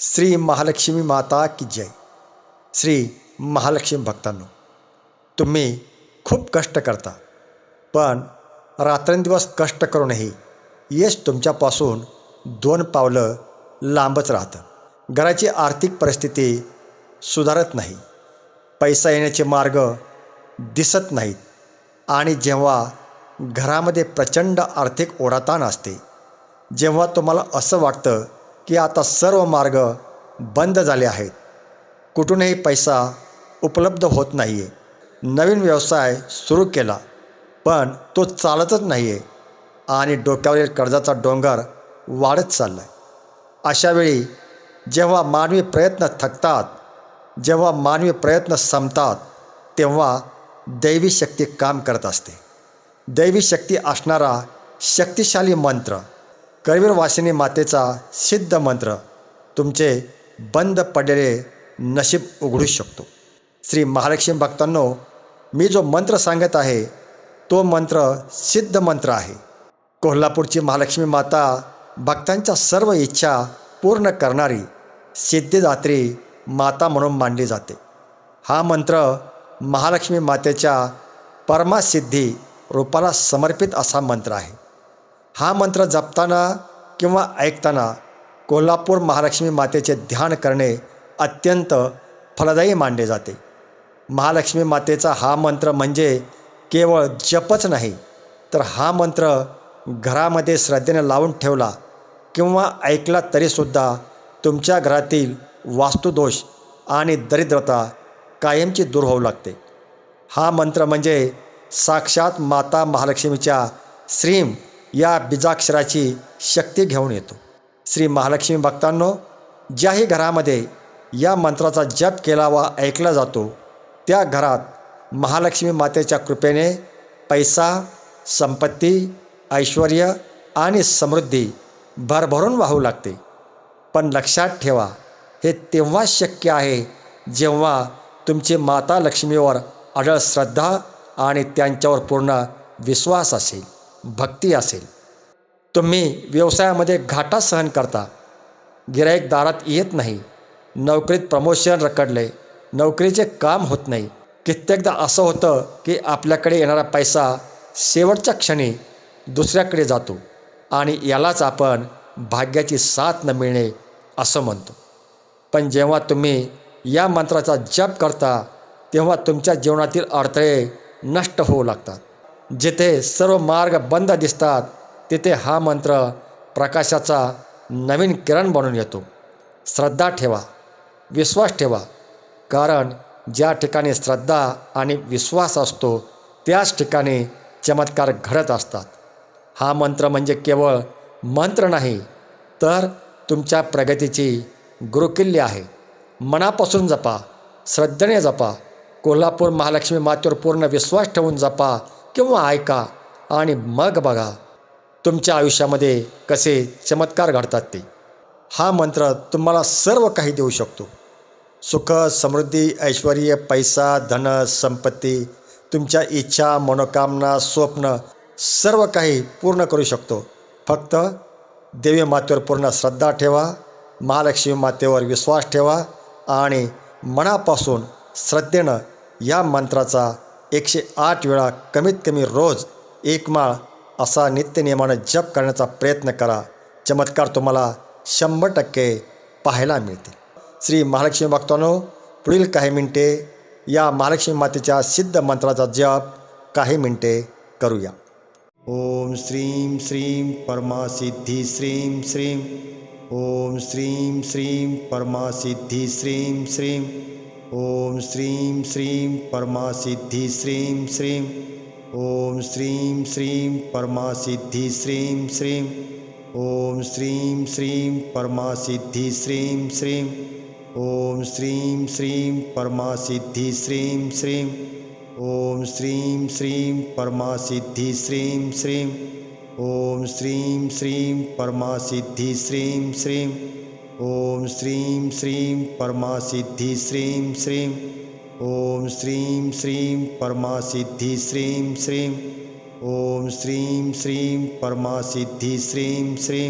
श्री महालक्ष्मी माता की जय. श्री महालक्ष्मी भक्तांनो, तुम्ही खूप कष्ट करता, पण रात्रंदिवस कष्ट करूनही यश तुमच्यापासून 2 पावलं लांबच राहतं. घराची आर्थिक परिस्थिती सुधारत नाही, पैसा येण्याचे मार्ग दिसत नाहीत आणि जेव्हा घरामध्ये प्रचंड आर्थिक ओढाताण असते, जेव्हा तुम्हाला असं वाटतं की आता सर्व मार्ग बंद झाले आहेत, कुठूनही पैसा उपलब्ध होत नाही आहे, नवीन व्यवसाय सुरू केला पण तो चालतच नाही आहे आणि डोक्यावरील कर्जाचा डोंगर वाढत चालला आहे. अशावेळी जेव्हा मानवी प्रयत्न थकतात, जेव्हा मानवी प्रयत्न संपतात, तेव्हा दैवी शक्ती काम करत असते. दैवी शक्ती असणारा शक्तिशाली मंत्र, करवीर वासिनी मातेचा सिद्ध मंत्र तुमचे बंद पडलेले नशीब उघडू शकतो. श्री महालक्ष्मी भक्तांनो, मी जो मंत्र सांगत आहे तो मंत्र सिद्ध मंत्र आहे. कोल्हापूरची महालक्ष्मी माता भक्तांच्या सर्व इच्छा पूर्ण करणारी सिद्धिदात्री माता म्हणून मानली जाते. हा मंत्र महालक्ष्मी मातेच्या परमासिद्धी रूपाला समर्पित असा मंत्र आहे. हा मंत्र जपताना किंवा ऐकताना कोल्हापूर महालक्ष्मी मातेचे ध्यान करणे अत्यंत फलदायी मानले जाते. महालक्ष्मी मातेचा हा मंत्र म्हणजे केवळ जपच नाही, तर हा मंत्र घरामध्ये श्रद्धेने लावून ठेवला किंवा ऐकला तरीसुद्धा तुमच्या घरातील वास्तुदोष आणि दरिद्रता कायमची दूर होऊ लागते. हा मंत्र म्हणजे साक्षात माता महालक्ष्मीच्या श्रीम या बीजाक्षराची शक्ती घेऊन येतो. श्री महालक्ष्मी भक्तांनो, ज्याही घरामध्ये या मंत्राचा जप केला व ऐकला जातो, त्या घरात महालक्ष्मी मातेच्या कृपेने पैसा, संपत्ती, ऐश्वर आणि समृद्धी भरभरून वाहू लागते. पण लक्षात ठेवा, हे तेव्हाच शक्य आहे जेव्हा तुमची माता लक्ष्मीवर अढळ श्रद्धा आणि त्यांच्यावर पूर्ण विश्वास असेल, भक्ती असेल. तुम्ही व्यवसायामध्ये घाटा सहन करता, गिराईक दारात येत नाही, नोकरीत प्रमोशन रखडले, नोकरीचे काम होत नाही. कित्येकदा असं होतं की आपल्याकडे येणारा पैसा शेवटच्या क्षणी दुसऱ्याकडे जातो आणि यालाच आपण भाग्याची साथ न मिळणे असं म्हणतो. पण जेव्हा तुम्ही या मंत्राचा जप करता, तेव्हा तुमच्या जीवनातील अडथळे नष्ट होऊ लागतात. जिथे सर्व मार्ग बंद दिसतात, तिथे हा मंत्र प्रकाशाचा नवीन किरण बनून येतो. श्रद्धा ठेवा, विश्वास ठेवा, कारण ज्या ठिकाणी श्रद्धा आणि विश्वास असतो त्याच ठिकाणी चमत्कार घडत असतात. हा मंत्र म्हणजे केवळ मंत्र नाही, तर तुमच्या प्रगतीची गुरुकिल्ली आहे. मनापासून जपा, श्रद्धेने जपा, कोल्हापूर महालक्ष्मी मातेवर पूर्ण विश्वास ठेवून जपा किंवा ऐका आणि मग बघा तुमच्या आयुष्यामध्ये कसे चमत्कार घडतात ते. हा मंत्र तुम्हाला सर्व काही देऊ शकतो. सुख, समृद्धी, ऐश्वर, पैसा, धन, संपत्ती, तुमच्या इच्छा, मनोकामना, स्वप्न सर्व काही पूर्ण करू शकतो. फक्त देवी मातेवर पूर्ण श्रद्धा ठेवा, महालक्ष्मी मातेवर विश्वास ठेवा आणि मनापासून श्रद्धेनं या मंत्राचा 108 वेळा कमीत कमी रोज 1 माळ असा नित्यनियमानं जप करण्याचा प्रयत्न करा. चमत्कार तुम्हाला 100% पाहायला मिळतील. श्री महालक्ष्मी भक्तांनो, पुढील काही मिनिटे या महालक्ष्मी मातेच्या सिद्ध मंत्राचा जप काही मिनिटे करूया. ओम श्रीं श्रीं परमासिद्धी श्रीं श्रीं. ओम श्रीं श्रीं परमासिद्धी श्रीं श्रीं. ओम श्रीं श्रीं परमासिद्धी श्रीं श्रीं. ओम श्रीं श्रीं परमासिद्धी श्रीं श्रीं. ओम श्रीं श्रीं परमासिद्धी श्रीं श्रीं. ओम श्रीं श्रीं परमासिद्धी श्रीं श्रीं. ओम श्रीं श्रीं परमासिद्धी श्रीं श्रीं. ओम श्रीं श्रीं परमासिद्धी श्रीं श्रीं. ओम श्रीं श्रीं परमासिद्धी श्रीं श्रीं. ओम श्रीं श्रीं परमासिद्धी श्रीं श्रीं. ओम श्रीं श्रीं परमासिद्धी श्रीं श्रीं.